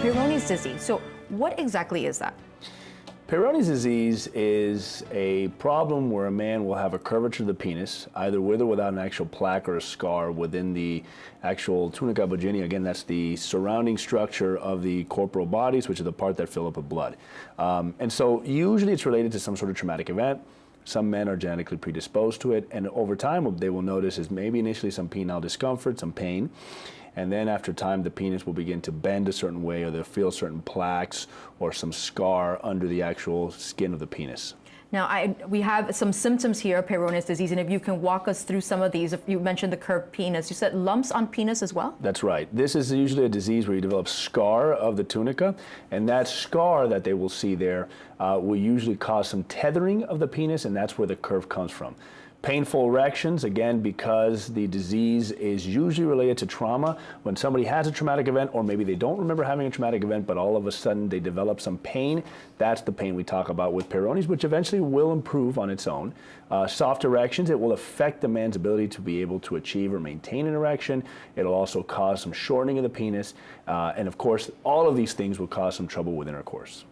Peyronie's disease. So what exactly is that? Peyronie's disease is a problem where a man will have a curvature of the penis, either with or without an actual plaque or a scar within the actual tunica vaginae. Again, that's the surrounding structure of the corporal bodies, which is the part that fill up with blood. And so usually it's related to some sort of traumatic event. Some men are genetically predisposed to it, and over time what they will notice is maybe initially some penile discomfort, some pain, and then after time the penis will begin to bend a certain way, or they'll feel certain plaques or some scar under the actual skin of the penis. Now, we have some symptoms here of Peyronie's disease, and if you can walk us through some of these. If you mentioned the curved penis, you said lumps on penis as well? That's right. This is usually a disease where you develop scar of the tunica, and that scar that they will see there will usually cause some tethering of the penis, and that's where the curve comes from. Painful erections, again, because the disease is usually related to trauma. When somebody has a traumatic event, or maybe they don't remember having a traumatic event, but all of a sudden they develop some pain, that's the pain we talk about with Peyronie's, which eventually will improve on its own. Soft erections, it will affect the man's ability to be able to achieve or maintain an erection. It'll also cause some shortening of the penis. And of course, all of these things will cause some trouble with intercourse.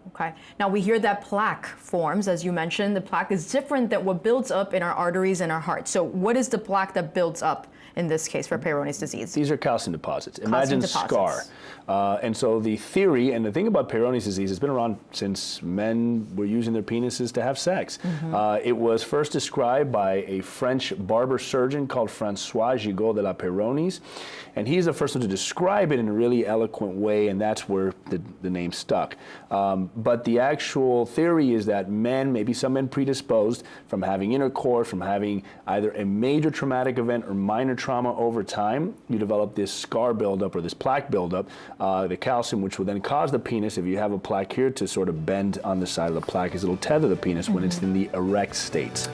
Okay. Now we hear that plaque forms, as you mentioned. The plaque is different than what builds up in our arteries and our heart. So what is the plaque that builds up in this case for Peyronie's disease? These are calcium deposits. Imagine scar. And so the theory, and the thing about Peyronie's disease, has been around since men were using their penises to have sex. It was first described by a French barber surgeon called François Gigot de la Peyronie's, and he's the first one to describe it in a really eloquent way, and that's where the name stuck. But the actual theory is that men, maybe some men predisposed from having intercourse, from having either a major traumatic event or minor trauma over time, you develop this scar buildup or this plaque buildup, the calcium, which will then cause the penis, if you have a plaque here, to sort of bend on the side of the plaque as it'll tether the penis when it's in the erect state.